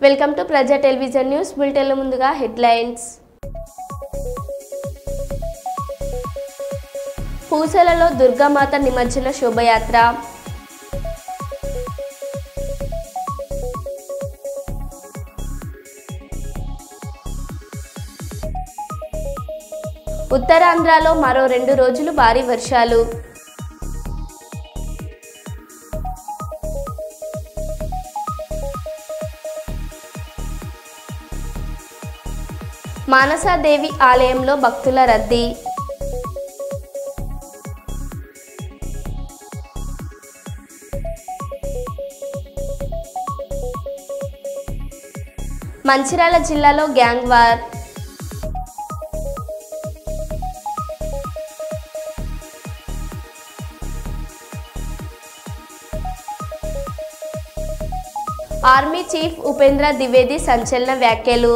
Welcome to ప్రజా television news bulletin ముందుగా headlines. పూసలలో Durgamata నిమజ్జన శోభయాత్ర. ఉత్తరాంధ్రలో మరో 2 రోజులు భారీ వర్షాలు. మానసాదేవి ఆలయంలో భక్తుల రద్దీ. మంచిర్యాల జిల్లాలో gang war. Army chief Upendra Dwivedi సంచలన వ్యాఖ్యలు.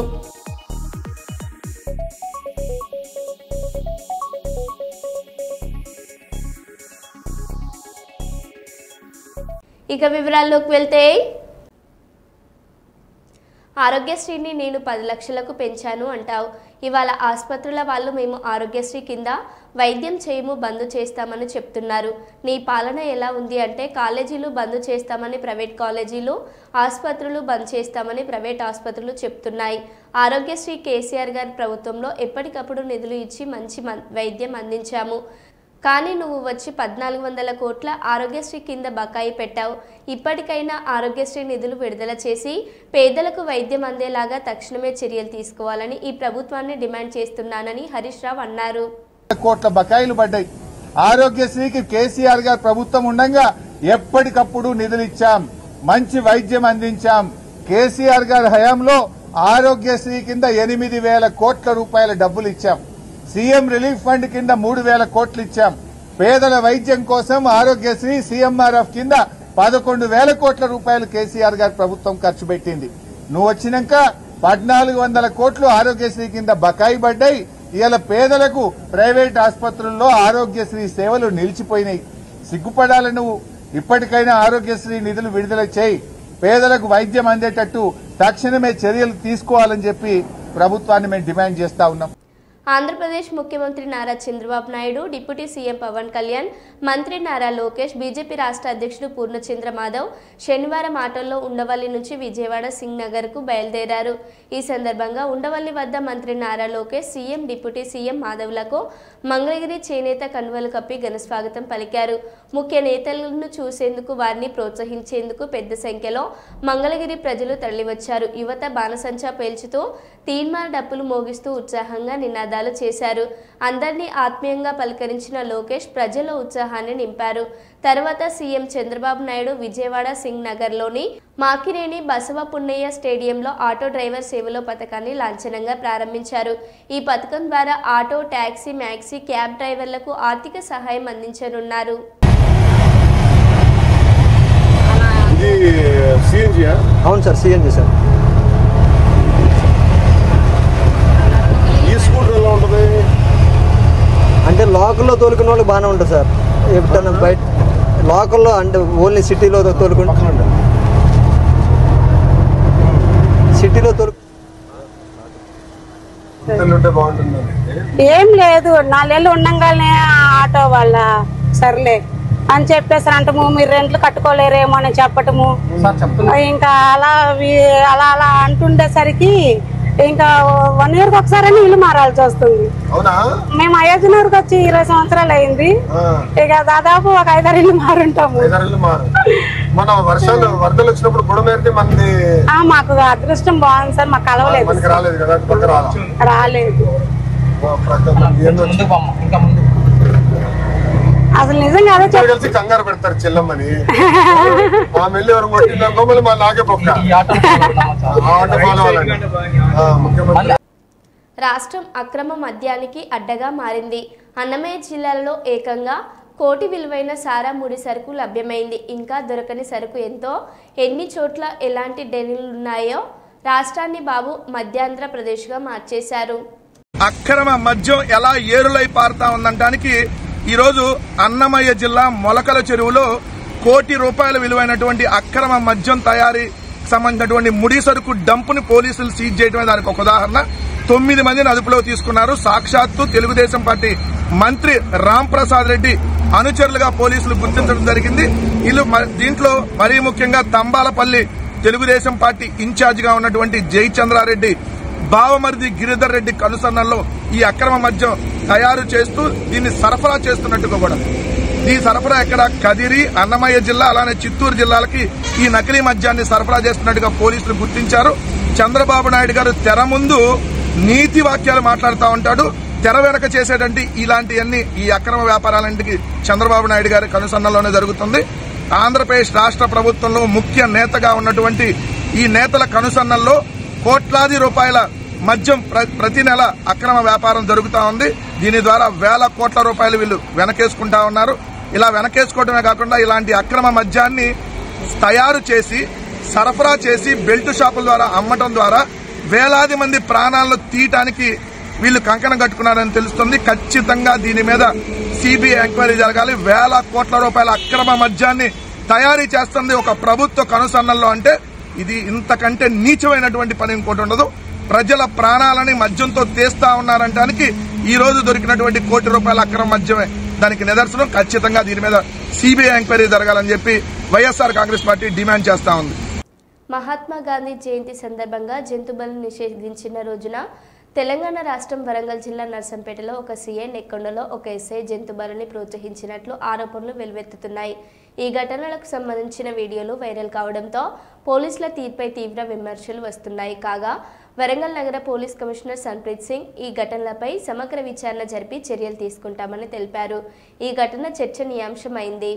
ఇక వివరాల్లోకి వెళ్తే, ఆరోగ్యశ్రీని నేను 10 లక్షలకు పెంచాను అంటావు. ఇవాళ ఆసుపత్రుల వాళ్ళు మేము ఆరోగ్యశ్రీ కింద వైద్యం చేయము, బంద్ చేస్తామని చెప్తున్నారు. నీ పాలన ఎలా ఉంది అంటే కాలేజీలు బంద్ చేస్తామని ప్రైవేట్ కాలేజీలు, ఆసుపత్రులు బంద్ చేస్తామని ప్రైవేట్ ఆసుపత్రులు చెప్తున్నాయి. ఆరోగ్యశ్రీ కేసీఆర్ గారి ప్రభుత్వంలో ఎప్పటికప్పుడు నిధులు ఇచ్చి మంచి వైద్యం అందించాము. కానీ నువ్వు వచ్చి 1400 కోట్ల ఆరోగ్యశ్రీ కింద బకాయి పెట్టావు. ఇప్పటికైనా ఆరోగ్యశ్రీ నిధులు విడుదల చేసి పేదలకు వైద్యం అందేలాగా తక్షణమే చర్యలు తీసుకోవాలని ఈ ప్రభుత్వాన్ని డిమాండ్ చేస్తున్నానని హరీష్ రావు అన్నారు. కోట్ల బకాయిలు పడ్డాయి. ఆరోగ్యశ్రీకి కేసీఆర్ గారు ప్రభుత్వం ఉండగా ఎప్పటికప్పుడు నిధులు ఇచ్చాం, మంచి వైద్యం అందించాం. కేసీఆర్ గారి హయాంలో ఆరోగ్యశ్రీ కింద 8,000 కోట్ల రూపాయల డబ్బులు ఇచ్చాం. సీఎం రిలీఫ్ ఫండ్ కింద 3,000 కోట్లు ఇచ్చాం. పేదల వైద్యం కోసం ఆరోగ్యశ్రీ సీఎంఆర్ఎఫ్ కింద 11,000 కోట్ల రూపాయలు కేసీఆర్ గారి ప్రభుత్వం ఖర్చు పెట్టింది. నువ్వు వచ్చినాక 1,400 కోట్లు ఆరోగ్యశ్రీ కింద బకాయి పడ్డాయి. ఇవాళ పేదలకు ప్రైవేట్ ఆసుపత్రుల్లో ఆరోగ్యశ్రీ సేవలు నిలిచిపోయినాయి. సిగ్గుపడాలి నువ్వు. ఇప్పటికైనా ఆరోగ్యశ్రీ నిధులు విడుదల చేయి, పేదలకు వైద్యం అందేటట్టు తక్షణమే చర్యలు తీసుకోవాలని చెప్పి ప్రభుత్వాన్ని మేము డిమాండ్ చేస్తా ఉన్నాం. ఆంధ్రప్రదేశ్ ముఖ్యమంత్రి నారా చంద్రబాబు నాయుడు, డిప్యూటీ సీఎం పవన్ కళ్యాణ్, మంత్రి నారా లోకేష్, బీజేపీ రాష్ట్ర అధ్యక్షుడు పూర్ణచంద్ర మాధవ్ శనివారం ఆటోల్లో ఉండవల్లి నుంచి విజయవాడ సింగ్ నగర్ కు బయలుదేరారు. ఈ సందర్భంగా ఉండవల్లి వద్ద మంత్రి Nara Lokesh, CM, deputy CM మాధవ్లకు మంగళగిరి చేనేత కన్వలు కప్పి ఘనస్వాగతం పలికారు. ముఖ్య నేతలను చూసేందుకు, వారిని ప్రోత్సహించేందుకు పెద్ద సంఖ్యలో మంగళగిరి ప్రజలు తరలివచ్చారు. యువత బాణసంచా పేల్చుతూ తీన్మార్ డప్పులు మోగిస్తూ ఉత్సాహంగా నినాదాలు చేశారు. అందరినీ ఆత్మీయంగా పలకరించిన లోకేష్ ప్రజల్లో ఉత్సాహాన్ని నింపారు. తర్వాత సీఎం చంద్రబాబు నాయుడు విజయవాడ సింగ్ నగర్లోని మాకినేని బసవ పున్నయ్య స్టేడియంలో ఆటో డ్రైవర్ సేవలో పథకాన్ని లాంఛనంగా ప్రారంభించారు. ఈ పథకం ద్వారా ఆటో, టాక్సీ, మ్యాక్సీ, క్యాబ్ డ్రైవర్లకు ఆర్థిక సహాయం అందించనున్నారు. అవును సార్, సిఎన్జీ సార్. అంటే లోకల్లో తోలుకునే వాళ్ళు బాగానే ఉంటుంది సార్. ఎప్పుడైనా బయట లోకల్లో అంటే ఓన్లీ సిటీలో తోలుకుంటా, సిటీలో ఏం లేదు. 4 ఏళ్ళు ఉండంగానే ఆటో వాళ్ళ సర్లే అని చెప్పేసి అంటము, మీరు రెంట్లు కట్టుకోలేరేమో అని చెప్పటము. ఇంకా అలా అలా అంటుండేసరికి ఇంకా 1 ఇయర్కి ఒకసారి ఇల్లు మారాల్సి వస్తుంది. మేము అయోధ్యనగర్కి వచ్చి 20 సంవత్సరాలు అయింది. ఇక దాదాపు ఒక 5-6 ఇల్లు మారుంటాము. మాకు అదృష్టం బాగుంది సార్, మాకు కలవలేదు, రాలేదు. అసలు నిజంగా అదే కంగారు పెడతారు చెల్లమ్మని. రాష్ట్రం అక్రమ మద్యానికి అడ్డగా మారింది. అన్నమయ్య జిల్లాలో ఏకంగా 1 కోటి విలువైన సారా ముడి సరుకు లభ్యమైంది. ఇంకా దొరకని సరుకు ఎంతో, ఎన్ని చోట్ల ఎలాంటి డెనిలున్నాయో రాష్ట్రాన్ని బాబు మధ్యాంధ్ర ప్రదేశ్గా మార్చేశారు. అక్రమ మద్యం ఎలా ఏరులై పారుతా ఉందనడానికి ఈరోజు అన్నమయ్య జిల్లా మొలకల చెరువులో 1 కోటి రూపాయల విలువైనటువంటి అక్రమ మద్యం తయారీ సంబంధించినటువంటి ముడి సరుకు డంపుని పోలీసులు సీజ్ చేయడమే దానికి ఒక ఉదాహరణ. 9 మందిని అదుపులో తీసుకున్నారు. సాక్షాత్తు తెలుగుదేశం పార్టీ మంత్రి రామ్ ప్రసాద్ రెడ్డి అనుచరులుగా పోలీసులు గుర్తించడం జరిగింది. దీంట్లో మరీ ముఖ్యంగా తంబాలపల్లి తెలుగుదేశం పార్టీ ఇన్ఛార్జ్ గా ఉన్నటువంటి జయచంద్రారెడ్డి బావమరిది గిరిధర్ రెడ్డి కనుసన్నల్లో ఈ అక్రమ మద్యం తయారు చేస్తూ దీన్ని సరఫరా చేస్తున్నట్టుగా కూడా. ఈ సరఫరా ఎక్కడ కదిరి, అన్నమయ్య జిల్లా అలానే చిత్తూరు జిల్లాలకి ఈ నకిలీ మద్యాన్ని సరఫరా చేస్తున్నట్టుగా పోలీసులు గుర్తించారు. చంద్రబాబు నాయుడు గారు తెర ముందు నీతి వాక్యాలు మాట్లాడుతూ ఉంటాడు, తెర వెనక చేసేటువంటి ఇలాంటివన్నీ ఈ అక్రమ వ్యాపారాలన్నింటికి చంద్రబాబు నాయుడు గారి కనుసన్నలోనే జరుగుతుంది. ఆంధ్రప్రదేశ్ రాష్ట్ర ప్రభుత్వంలో ముఖ్య నేతగా ఉన్నటువంటి ఈ నేతల కనుసన్నల్లో కోట్లాది రూపాయల మద్యం ప్రతి నెల అక్రమ వ్యాపారం జరుగుతూ ఉంది. దీని ద్వారా వేల కోట్ల రూపాయలు వీళ్ళు వెనకేసుకుంటా ఉన్నారు. ఇలా వెనకేసుకోవడమే కాకుండా ఇలాంటి అక్రమ మద్యాన్ని తయారు చేసి సరఫరా చేసి బెల్ట్ షాపుల ద్వారా అమ్మటం ద్వారా వేలాది మంది ప్రాణాలను తీయటానికి వీళ్ళు కంకణం కట్టుకున్నారని తెలుస్తుంది. ఖచ్చితంగా దీని మీద సిబిఐ ఎంక్వైరీ జరగాలి. వేల కోట్ల రూపాయల అక్రమ మద్యాన్ని తయారీ చేస్తుంది ఒక ప్రభుత్వ కనుసన్నల్లో అంటే ఇది ఇంతకంటే నీచమైనటువంటి పని ఇంకోటి ఉండదు. ప్రజల ప్రాణాలని మద్యంతో తీస్తా ఉన్నారంటానికి ఈ రోజు దొరికినటువంటి కోటి రూపాయల అక్రమ మద్యమే దానికి నిదర్శనం. ఖచ్చితంగా దీని మీద సిబిఐ ఎంక్వైరీ జరగాలని చెప్పి వైఎస్ఆర్ కాంగ్రెస్ పార్టీ డిమాండ్ చేస్తా ఉంది. మహాత్మా గాంధీ జయంతి సందర్భంగా జంతు బలిని నిషేధించిన రోజున తెలంగాణ రాష్ట్రం వరంగల్ జిల్లా నర్సంపేటలో ఒక సీఐ, నెక్కొండలో ఒక ఎస్ఐ జంతు బలిని ప్రోత్సహించినట్లు ఆరోపణలు వెలువెత్తుతున్నాయి. ఈ ఘటనలకు సంబంధించిన వీడియోలు వైరల్ కావడంతో పోలీసుల తీర్పై తీవ్ర విమర్శలు వస్తున్నాయి. కాగా వరంగల్ నగర పోలీస్ కమిషనర్ సన్ప్రీత్ సింగ్ ఈ ఘటనలపై సమగ్ర విచారణ జరిపి చర్యలు తీసుకుంటామని తెలిపారు. ఈ ఘటన చర్చనీయాంశమైంది.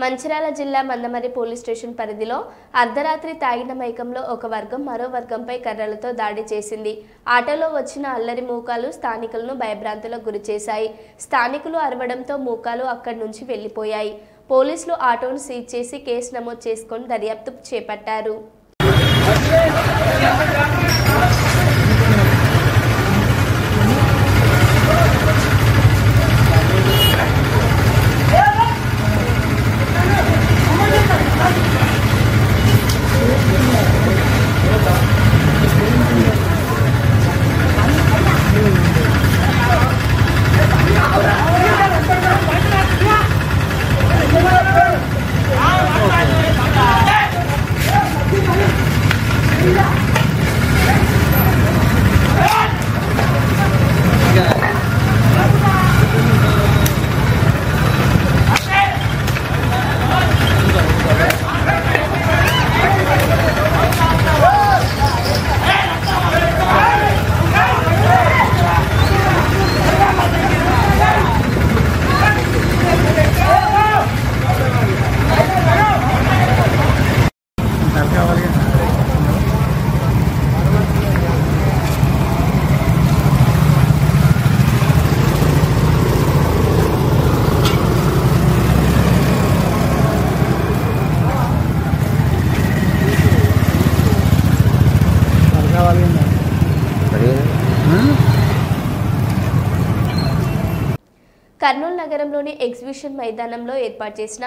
మంచిర్యాల జిల్లా మందమర్రి పోలీస్ స్టేషన్ పరిధిలో అర్ధరాత్రి తాగిన మైకంలో ఒక వర్గం మరో వర్గంపై కర్రలతో దాడి చేసింది. ఆటోలో వచ్చిన అల్లరి మూకాలు స్థానికులను భయభ్రాంతులకు గురిచేశాయి. స్థానికులు అరవడంతో మూకాలు అక్కడి నుంచి వెళ్లిపోయాయి. పోలీసులు ఆటోను సీజ్ చేసి కేసు నమోదు చేసుకొని దర్యాప్తు చేపట్టారు. కర్నూలు నగరంలోని ఎగ్జిబిషన్ మైదానంలో ఏర్పాటు చేసిన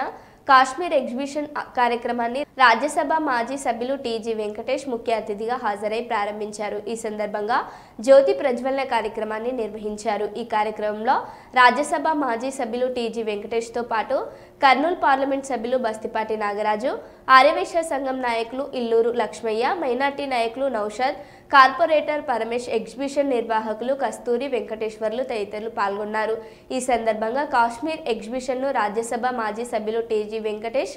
కాశ్మీర్ ఎగ్జిబిషన్ కార్యక్రమాన్ని రాజ్యసభ మాజీ సభ్యులు టీజీ వెంకటేష్ ముఖ్య అతిథిగా హాజరై ప్రారంభించారు. ఈ సందర్భంగా జ్యోతి ప్రజ్వలన కార్యక్రమాన్ని నిర్వహించారు. ఈ కార్యక్రమంలో రాజ్యసభ మాజీ సభ్యులు టీజీ వెంకటేష్తో పాటు కర్నూలు పార్లమెంట్ సభ్యులు బస్తిపాటి నాగరాజు, ఆర్యవైశ్య సంఘం నాయకులు ఇల్లూరు లక్ష్మయ్య, మైనార్టీ నాయకులు నౌషద్, కార్పొరేటర్ పరమేష్, ఎగ్జిబిషన్ నిర్వాహకులు కస్తూరి వెంకటేశ్వర్లు తదితరులు పాల్గొన్నారు. ఈ సందర్భంగా కాశ్మీర్ ఎగ్జిబిషన్ను రాజ్యసభ మాజీ సభ్యులు టీజీ వెంకటేష్,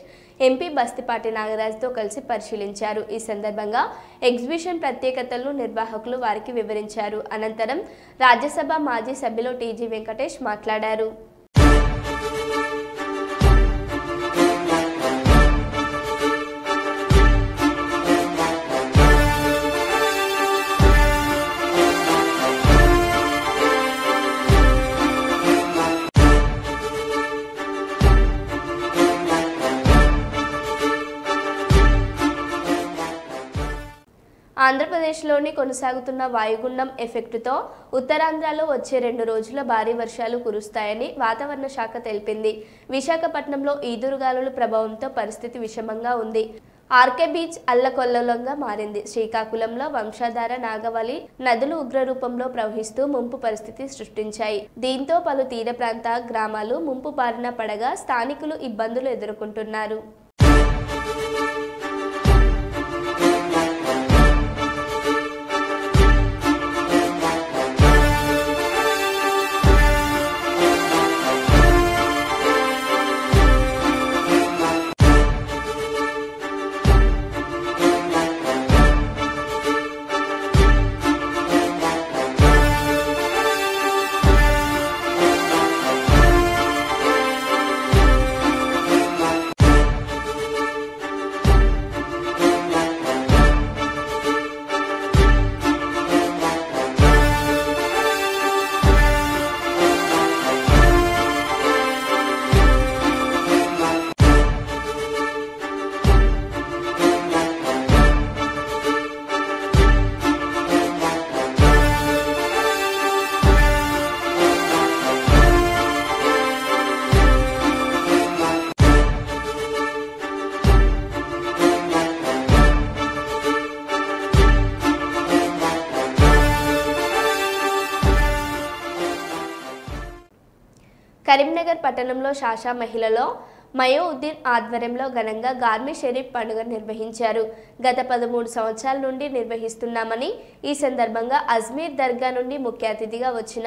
ఎంపీ బస్తిపాటి నాగరాజుతో కలిసి పరిశీలించారు. ఈ సందర్భంగా ఎగ్జిబిషన్ ప్రత్యేకతలను నిర్వాహకులు వారికి వివరించారు. అనంతరం రాజ్యసభ మాజీ సభ్యులు టీజీ వెంకటేష్ మాట్లాడారు. ఆంధ్రప్రదేశ్లోని కొనసాగుతున్న వాయుగుండం ఎఫెక్టుతో ఉత్తరాంధ్రలో వచ్చే 2 రోజుల భారీ వర్షాలు కురుస్తాయని వాతావరణ శాఖ తెలిపింది. విశాఖపట్నంలో ఈదురుగాలుల ప్రభావంతో పరిస్థితి విషమంగా ఉంది. ఆర్కే బీచ్ అల్లకొల్లోలంగా మారింది. శ్రీకాకుళంలో వంశధార, నాగవళి నదులు ఉగ్రరూపంలో ప్రవహిస్తూ ముంపు పరిస్థితి సృష్టించాయి. దీంతో పలు తీర ప్రాంత గ్రామాలు ముంపు బారిన పడగా స్థానికులు ఇబ్బందులు ఎదుర్కొంటున్నారు. కరీంనగర్ పట్టణంలో షాషా మహిళలో మయోఉద్దీన్ ఆధ్వర్యంలో ఘనంగా గార్మి షరీఫ్ పండుగ నిర్వహించారు. గత 13 సంవత్సరాల నుండి నిర్వహిస్తున్నామని, ఈ సందర్భంగా అజ్మీర్ దర్గా నుండి ముఖ్య అతిథిగా వచ్చిన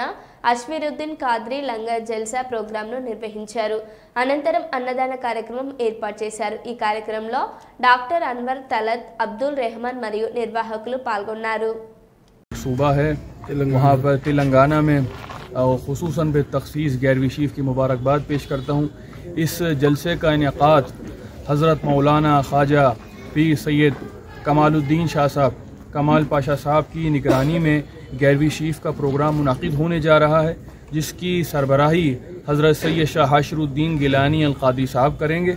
అష్మీరుద్దీన్ ఖాద్రీ లంగర్ జల్సా ప్రోగ్రాంను నిర్వహించారు. అనంతరం అన్నదాన కార్యక్రమం ఏర్పాటు చేశారు. ఈ కార్యక్రమంలో డాక్టర్ అన్వర్ తలత్, అబ్దుల్ రెహమాన్ మరియు నిర్వాహకులు పాల్గొన్నారు. सूबा है वहाँ पर तेलंगाना में खुसूसन पे तखसीस गैरवी शीफ की मुबारकबाद पेश करता हूँ। इस जलसे का इनेकाद हज़रत मौलाना ख्वाजा पीर सैयद कमालुद्दीन शाह साहब कमाल पाशा साहब की निगरानी में गैरवी शीफ का प्रोग्राम मुनाकिद होने जा रहा है, जिसकी सरबराही हज़रत सैयद शाह हाशिरुद्दीन गिलानी अल-क़ादी साहब करेंगे।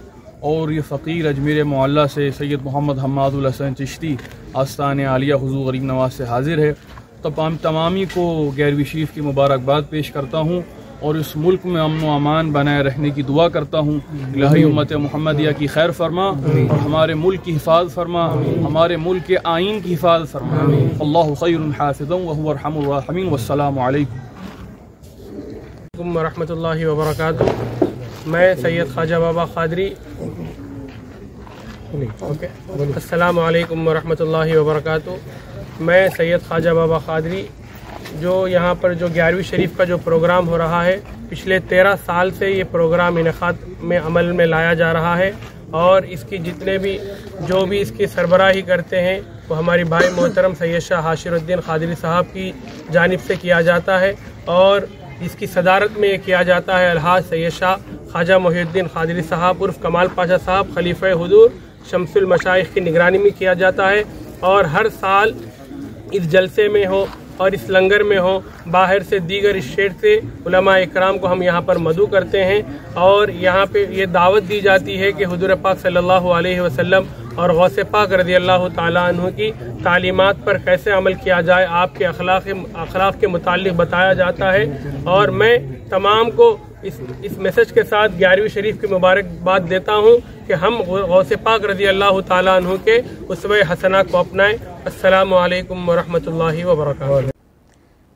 और ये फ़कीर अजमेर मोहल्ला से सैयद मोहम्मद हम्मादुल हसन चिश्ती आस्तान आलिया हुज़ूर गरीब नवाज से हाजिर है। तमामी को गैरवी शीफ की मुबारकबाद पेश करता हूँ और इस मुल्क में अमन व अमान बनाए रहने की दुआ करता हूँ। इलाही उम्मत मुहम्मदिया की खैर फरमा, हमारे मुल्क की हिफाजत फरमा, हमारे मुल्क के आइन की हिफाजत फरमा। अल्लाहु खैरुन हाफिज़ुन व हुवा अरहमुर राहिमीन। वस्सलामु अलैकुम व रहमतुल्लाहि व बरकातुहू। मैं सैयद ख्वाजा बाबा खादरी अस्सलामु अलैकुम व रहमतुल्लाहि व बरकातुहू। मैं सैयद ख्वाजा बाबा खादरी, जो यहाँ पर जो 11वीं शरीफ का जो प्रोग्राम हो रहा है, पिछले 13 साल से ये प्रोग्राम इनेकाद में अमल में लाया जा रहा है और इसकी जितने भी जो भी इसकी सरबराही करते हैं वो हमारी भाई मोहतरम सैयद शाह हाशिरुद्दीन खादरी साहब की जानिब से किया जाता है और इसकी सदारत में ये किया जाता है अलहाज सैयद शाह ख्वाजा मोहिउद्दीन खादरी साहब उर्फ कमाल पाशा साहब खलीफा हुजूर शम्सुल मशाइख की निगरानी में किया जाता है। और हर साल इस जलसे में हो और इस लंगर में हो, बाहर से दीगर स्टेट से उलमा इकराम को हम यहाँ पर मदू करते हैं और यहाँ पे ये दावत दी जाती है कि हुजूर पाक सल्लल्लाहु अलैहि वसल्लम और गौसे पाक रज़ी अल्लाह ताला अन्हु की तालीमात पर कैसे अमल किया जाए आपके अखलाक के मुतालिक बताया जाता है। और मैं तमाम को इस मैसेज के साथ 11वीं शरीफ की मुबारकबाद देता हूँ कि हम गौसे पाक रज़ी अल्लाह ताला अन्हु के उसवे हसना को अपनाएं। अस्सलामु अलैकुम व रहमतुल्लाहि व बरकातुहू।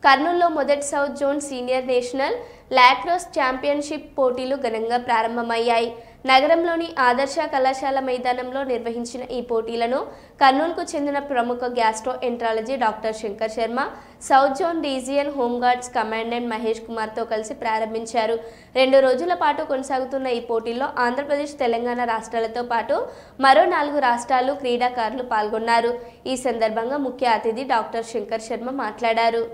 కర్నూలులో మొదటి south zone senior national lacrosse championship పోటీలు ఘనంగా ప్రారంభమయ్యాయి. నగరంలోని ఆదర్శ కళాశాల మైదానంలో నిర్వహించిన ఈ పోటీలను కర్నూలుకు చెందిన ప్రముఖ gastroenterology doctor Shankar Sharma, south zone region home guards commandant Mahesh కుమార్తో కలిసి ప్రారంభించారు. 2 రోజుల పాటు కొనసాగుతున్న ఈ పోటీల్లో ఆంధ్రప్రదేశ్, తెలంగాణ రాష్ట్రాలతో పాటు మరో 4 రాష్ట్రాలు క్రీడాకారులు పాల్గొన్నారు. ఈ సందర్భంగా ముఖ్య అతిథి డాక్టర్ శంకర్ శర్మ మాట్లాడారు.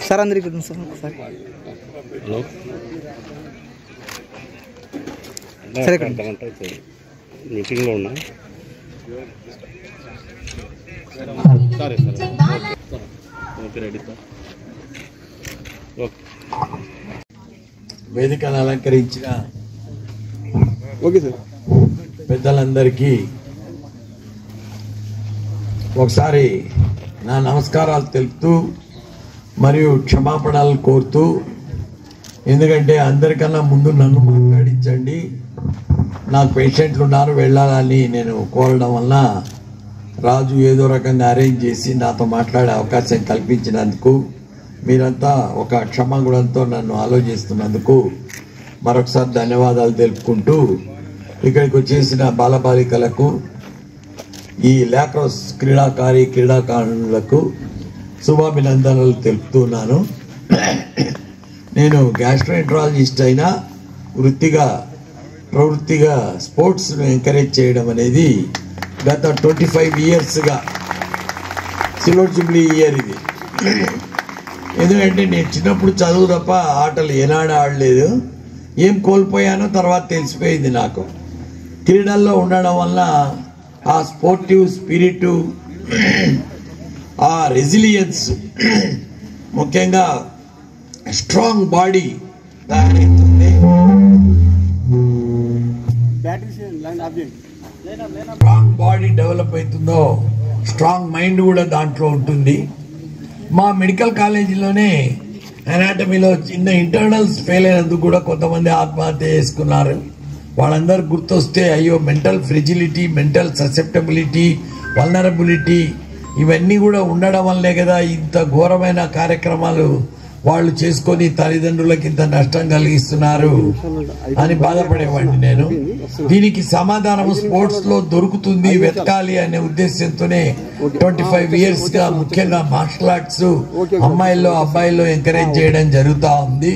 సార్ అందరికీ సార్ ఒకసారి హలో సరే మీటింగ్లో ఉన్నా సరే సరే ఓకే రెడీ సార్ ఓకే వేదికను అలంకరించిన ఓకే సార్ పెద్దలందరికీ ఒకసారి నా నమస్కారాలు తెలుపుతూ మరియు క్షమాపణలు కోరుతూ, ఎందుకంటే అందరికన్నా ముందు నన్ను మాట్లాడించండి, నాకు పేషెంట్లు ఉన్నారు వెళ్ళాలని నేను కోరడం వల్ల రాజు ఏదో రకంగా అరేంజ్ చేసి నాతో మాట్లాడే అవకాశం కల్పించినందుకు మీరంతా ఒక క్షమాగుణంతో నన్ను ఆలోచిస్తున్నందుకు మరొకసారి ధన్యవాదాలు తెలుపుకుంటూ, ఇక్కడికి వచ్చేసిన బాలబాలికలకు, ఈ లాక్రోస్ క్రీడాకారులకు శుభాభినందనలు తెలుపుతున్నాను. నేను గ్యాస్ట్రోఎంట్రాలజిస్ట్ అయినా ప్రవృత్తిగా స్పోర్ట్స్ను ఎంకరేజ్ చేయడం అనేది గత 25 ఇయర్స్గా సిల్వర్ జూబ్లీ ఇయర్ ఇది. ఎందుకంటే నేను చిన్నప్పుడు చదువు తప్ప ఆటలు ఏనాడు ఆడలేదు. ఏం కోల్పోయానో తర్వాత తెలిసిపోయింది నాకు. క్రీడల్లో ఉండడం వల్ల ఆ స్పోర్టివ్ స్పిరిట్, ఆ రెసిలియన్స్, ముఖ్యంగా స్ట్రాంగ్ బాడీ తయారవుతుంది. స్ట్రాంగ్ బాడీ డెవలప్ అవుతుందో స్ట్రాంగ్ మైండ్ కూడా దాంట్లో ఉంటుంది. మా మెడికల్ కాలేజీలోనే అనాటమీలో చిన్న ఇంటర్నల్స్ ఫెయిల్ అయినందుకు కూడా కొంతమంది ఆత్మహత్య చేసుకున్నారు. వాళ్ళందరూ గుర్తొస్తే అయ్యో, mental fragility, mental susceptibility, vulnerability ఇవన్నీ కూడా ఉండడం వల్లే కదా ఇంత ఘోరమైన కార్యక్రమాలు వాళ్ళు చేసుకొని తల్లిదండ్రులకు ఇంత నష్టం కలిగిస్తున్నారు అని బాధపడేవాడిని నేను. దీనికి సమాధానం స్పోర్ట్స్ లో దొరుకుతుంది, వెతకాలి అనే ఉద్దేశంతోనే 25 ఇయర్స్ గా ముఖ్యంగా మార్షల్ ఆర్ట్స్ అమ్మాయిల్లో అబ్బాయిల్లో ఎంకరేజ్ చేయడం జరుగుతూ ఉంది.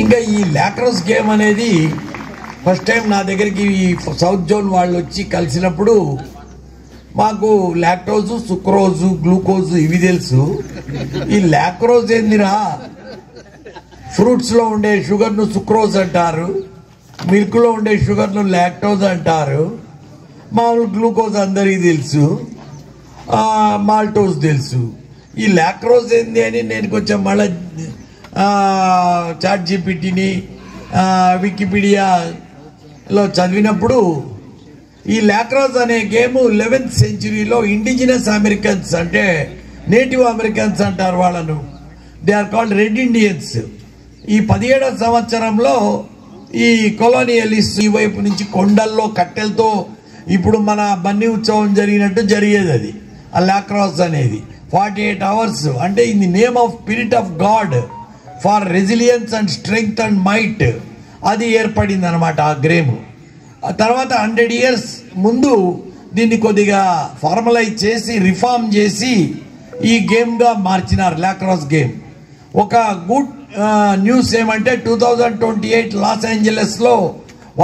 ఇంకా ఈ లాక్రోస్ గేమ్ అనేది ఫస్ట్ టైం నా దగ్గరికి ఈ సౌత్ జోన్ వాళ్ళు వచ్చి కలిసినప్పుడు మాకు లాక్టోజు, సుక్రోజు, గ్లూకోజు ఇవి తెలుసు. ఈ లాక్రోజ్ ఏందిరా, ఫ్రూట్స్ లో ఉండే షుగర్ ను సుక్రోజ్ అంటారు, మిల్క్ లో ఉండే షుగర్ ను లాక్టోజ్ అంటారు, మామూలు గ్లూకోజ్ అందరికీ తెలుసు, మాల్టోజ్ తెలుసు. ఈ లాక్రోజ్ ఏంది అని నేను కొంచెం మళ్ళీ చాట్ జీపీటీని వికీపీడియాలో చదివినప్పుడు ఈ లాక్రోస్ అనే గేమ్ 11th సెంచురీలో ఇండిజినస్ అమెరికన్స్, అంటే నేటివ్ అమెరికన్స్ అంటారు వాళ్ళను, they are called red Indians. ఈ 17వ సంవత్సరంలో ఈ కొలోనియలిస్ట్ ఈ వైపు నుంచి కొండల్లో కట్టెలతో ఇప్పుడు మన బన్నీ ఉత్సవం జరిగినట్టు జరిగేది అది ఆ లాక్రోస్ అనేది. 48 hours అంటే in the name of spirit of God far resilience and strength and might అది ఏర్పడింది అనమాట ఆ గేమ్. ఆ తర్వాత 100 years ముందు దీన్ని కొద్దిగా ఫార్మలైజ్ చేసి రిఫార్మ్ చేసి ఈ గేమ్గా మార్చినారు లాక్రాస్ గేమ్. ఒక గుడ్ న్యూస్ ఏమంటే 2028 లాస్ ఏంజలస్లో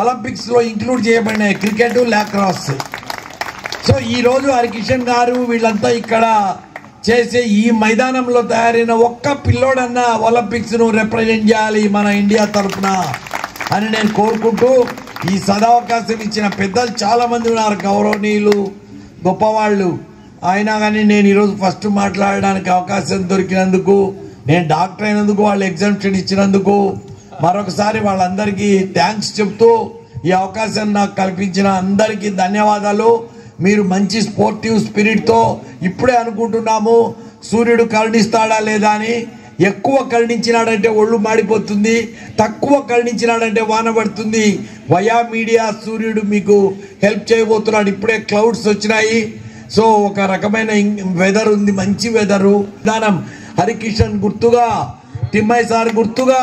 ఒలింపిక్స్లో ఇంక్లూడ్ చేయబడినాయి క్రికెట్, లాక్రాస్. సో ఈరోజు హరికిషన్ గారు వీళ్ళంతా ఇక్కడ చేసే ఈ మైదానంలో తయారైన ఒక్క పిల్లోడన్నా ఒలింపిక్స్ను రిప్రజెంట్ చేయాలి మన ఇండియా తరఫున అని నేను కోరుకుంటూ, ఈ సదవకాశం ఇచ్చిన పెద్దలు చాలా మంది ఉన్నారు, గౌరవనీయులు, గొప్పవాళ్ళు. అయినా కానీ నేను ఈరోజు ఫస్ట్ మాట్లాడడానికి అవకాశం దొరికినందుకు, నేను డాక్టర్ అయినందుకు, వాళ్ళు ఎగ్జామ్షన్ ఇచ్చినందుకు మరొకసారి వాళ్ళందరికీ థ్యాంక్స్ చెప్తూ, ఈ అవకాశం నాకు కల్పించిన అందరికీ ధన్యవాదాలు. మీరు మంచి స్పోర్టివ్ స్పిరిట్తో ఇప్పుడే అనుకుంటున్నాము సూర్యుడు కరుణిస్తాడా లేదా అని. ఎక్కువ కరుణించినాడంటే ఒళ్ళు మాడిపోతుంది, తక్కువ కరుణించినాడంటే వాన పడుతుంది. వయా మీడియా సూర్యుడు మీకు హెల్ప్ చేయబోతున్నాడు. ఇప్పుడే క్లౌడ్స్ వచ్చినాయి. సో ఒక రకమైన వెదర్ ఉంది, మంచి వెదరు. విధానం హరికిషన్ గుర్తుగా, తిమ్మయ్య సార్ గుర్తుగా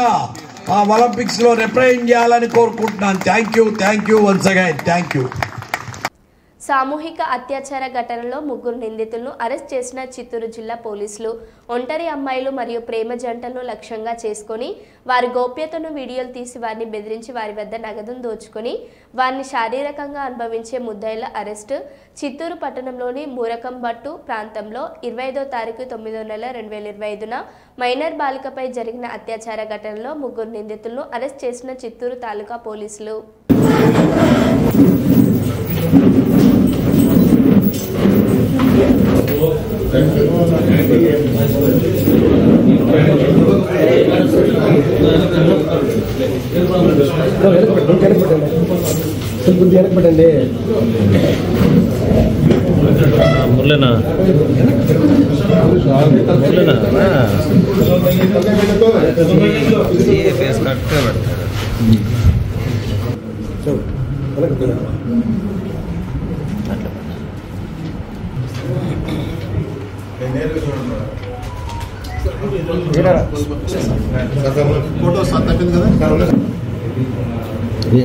ఆ ఒలింపిక్స్లో రిప్రజెంట్ చేయాలని కోరుకుంటున్నాను. Thank you once again. Thank you. సామూహిక అత్యాచార ఘటనలో 3 నిందితులను అరెస్ట్ చేసిన చిత్తూరు జిల్లా పోలీసులు ఒంటరి అమ్మాయిలు మరియు ప్రేమ జంటలను లక్ష్యంగా చేసుకుని వారి గోప్యతను వీడియోలు తీసి వారిని బెదిరించి వారి వద్ద నగదును దోచుకొని వారిని శారీరకంగా అనుభవించే ముద్దాయిల అరెస్టు. చిత్తూరు పట్టణంలోని మూరకంబట్టు ప్రాంతంలో 25వ తారీఖు 9వ నెల 2025న మైనర్ బాలికపై జరిగిన అత్యాచార ఘటనలో 3 నిందితులను అరెస్ట్ చేసిన చిత్తూరు తాలూకా పోలీసులు. పెట్టండి మురళీనా ఫేస్ కట్టే పెడతారు. ఫోటో సార్ తప్పింది కదా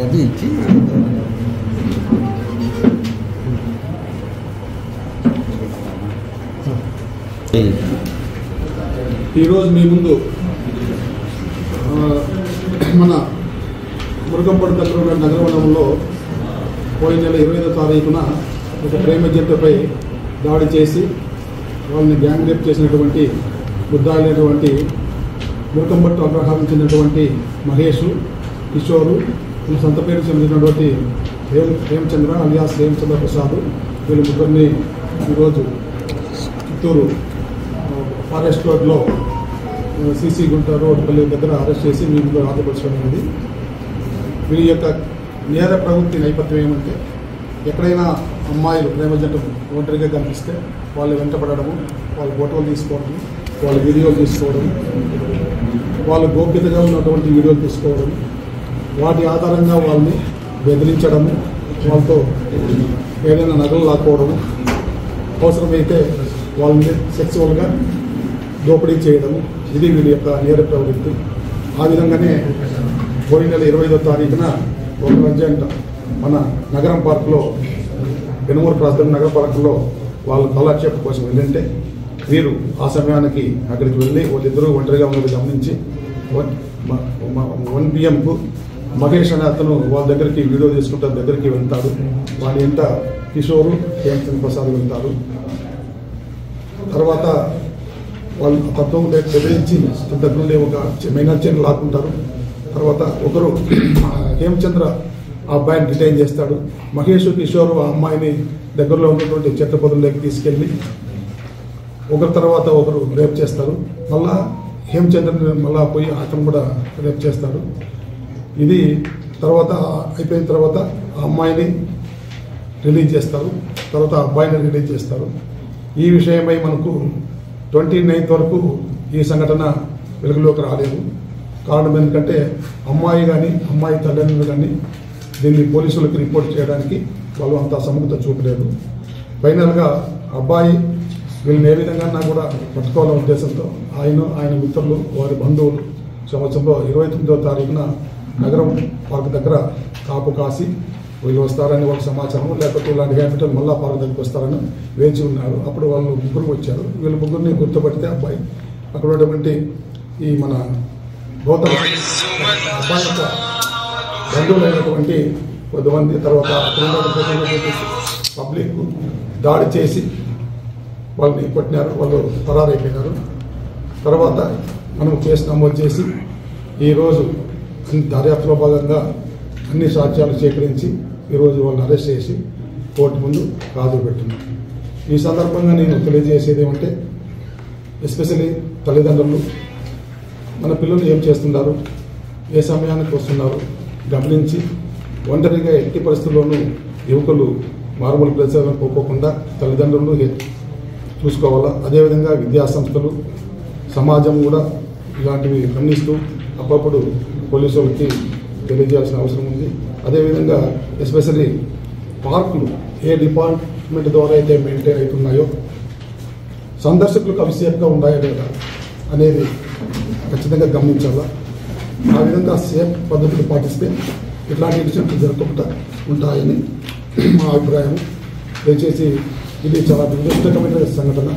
అది ఇచ్చి ఈరోజు మీ ముందు మన మురుగంపడి దగ్గర ఉన్న నగరవనంలో పోయిన నెల 25వ తారీఖున ఒక ప్రేమ జంటపై దాడి చేసి వాళ్ళని గ్యాంగ్ రేప్ చేసినటువంటి ముద్దాయినటువంటి మురుగంపట్టు అగ్రహారం చెందినటువంటి మహేష్, కిషోరు, సొంత పేరు చెందినటువంటి హేమచంద్ర అలియాస్ హేమచంద్ర ప్రసాద్, వీళ్ళ ముగ్గురిని ఈరోజు చిత్తూరు ఫారెస్ట్ రోడ్లో సిసి గుంట రోడ్ పల్లి దగ్గర అరెస్ట్ చేసి మీ ముందు హాజరుపరచడం అనేది. వీరి యొక్క నేర ప్రవృత్తి నేపథ్యం ఏమంటే ఎక్కడైనా అమ్మాయిలు ప్రేమ జంట ఒంటరిగా కనిపిస్తే వాళ్ళు వెంటపడము, వాళ్ళ ఫోటోలు తీసుకోవడం, వాళ్ళ వీడియోలు తీసుకోవడం, వాళ్ళు గోప్యతగా ఉన్నటువంటి వీడియోలు తీసుకోవడం, వాటి ఆధారంగా వాళ్ళని బెదిరించడము, వాళ్ళతో ఏదైనా నగలు లాక్కోవడము, అవసరమైతే వాళ్ళని సెక్సువల్గా దోపిడీ చేయడము, ఇది వీడి యొక్క నేర ప్రవృత్తి. ఆ విధంగానే పోయిన నెల 25వ తారీఖున ఒక అర్జెంట్ మన నగరం పార్కులో పెనుమూరు క్రాస్ నగర పార్కులో వాళ్ళు కాలక్షేపం కోసం వెళ్ళింటే వీరు ఆ సమయానికి అక్కడికి వెళ్ళి వాళ్ళిద్దరూ ఒంటరిగా ఉన్నది గమనించి 1 PM మహేష్ అనే అతను వాళ్ళ దగ్గరికి వీడియో తీసుకుంటే దగ్గరికి వెళ్తాడు. వాడి ఎంత కిషోరు, హేమచంద్ర ప్రసాద్ వెళ్తారు. తర్వాత వాళ్ళు తత్వం బెదిరించి దగ్గర నుండి ఒక మైనర్ చైన్ లాక్కుంటారు. తర్వాత ఒకరు హేమచంద్ర ఆ అబ్బాయిని డిటైన్ చేస్తాడు. మహేష్, కిషోర్ ఆ అమ్మాయిని దగ్గరలో ఉన్నటువంటి చెత్త పొదల్లోకి తీసుకెళ్ళి ఒకరి తర్వాత ఒకరు రేప్ చేస్తారు. మళ్ళా హేమచంద్రని మళ్ళా పోయి అతను కూడా రేప్ చేస్తాడు. ఇది తర్వాత అయిపోయిన తర్వాత ఆ అమ్మాయిని రిలీజ్ చేస్తారు, తర్వాత ఆ అబ్బాయిని రిలీజ్ చేస్తారు. ఈ విషయమై మనకు 29th వరకు ఈ సంఘటన వెలుగులోకి రాలేదు. కారణం ఎందుకంటే అమ్మాయి కానీ అమ్మాయి తల్లిదండ్రులు కానీ దీన్ని పోలీసులకు రిపోర్ట్ చేయడానికి వాళ్ళు అంత సముఖత చూపలేదు. ఫైనల్గా అబ్బాయి వీళ్ళని ఏ విధంగా కూడా పట్టుకోవాలనే ఉద్దేశంతో ఆయన మిత్రులు, వారి బంధువులు సంవత్సరంలో 29వ తారీఖున నగరం పార్క్ దగ్గర కాపు కాసి వీళ్ళు వస్తారని వాళ్ళకి సమాచారం, లేకపోతే ఇలాంటి క్యాపిటల్ మళ్ళా పార్క్ దగ్గరికి వస్తారని వేచి ఉన్నారు. అప్పుడు వాళ్ళు ముగ్గురు వచ్చారు. వీళ్ళ ముగ్గురిని గుర్తుపడితే అబ్బాయి అక్కడ ఉన్నటువంటి ఈ మన గౌతమ్ అబ్బాయి యొక్క బంధువులైనటువంటి కొద్దిమంది, తర్వాత పబ్లిక్ దాడి చేసి వాళ్ళని కొట్టినారు. వాళ్ళు పరారైపోయినారు. తర్వాత మనం కేసు నమోదు చేసి ఈరోజు దర్యాప్తులో భాగంగా అన్ని సాక్ష్యాలు సేకరించి ఈరోజు వాళ్ళని అరెస్ట్ చేసి కోర్టు ముందు హాజరు పెట్టున్నాం. ఈ సందర్భంగా నేను తెలియజేసేది ఏమంటే ఎస్పెషల్లీ తల్లిదండ్రులు మన పిల్లలు ఏం చేస్తున్నారు, ఏ సమయానికి వస్తున్నారు గమనించి ఒంటరిగా ఎట్టి పరిస్థితుల్లోనూ యువకులు మారుమూల ప్రదేశాలను పోకోకుండా తల్లిదండ్రులు చూసుకోవాలా. అదేవిధంగా విద్యాసంస్థలు సమాజం కూడా ఇలాంటివి గమనిస్తూ అప్పుడప్పుడు పోలీసు వాళ్ళకి తెలియజేయాల్సిన అవసరం ఉంది. అదేవిధంగా ఎస్పెషల్లీ పార్కులు ఏ డిపార్ట్మెంట్ ద్వారా అయితే మెయింటైన్ అవుతున్నాయో సందర్శకులకు అవి సేఫ్గా ఉన్నాయో లేదా అనేది ఖచ్చితంగా గమనించాలా. ఆ విధంగా సేఫ్ పద్ధతులు పాటిస్తే ఇట్లాంటి ఇన్సిడెంట్లు జరగకుండా ఉంటాయని మా అభిప్రాయం. దయచేసి ఇది చాలా దురదృష్టకరమైన సంఘటన.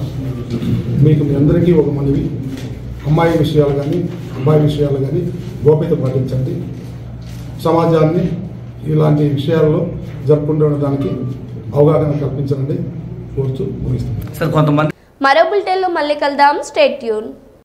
మీకు మీ అందరికీ ఒక మనవి, అమ్మాయి విషయాలు కానీ అబ్బాయి విషయాలు కానీ గోప్యత పాటించండి. సమాజాన్ని ఇలాంటి విషయాల్లో జరుపుకుంటూ ఉండడానికి అవగాహన కల్పించండి కోరుతూ ముగిస్తుంది. మరో బులెటిన్లో మళ్ళీ కలుద్దాం. Stay tune.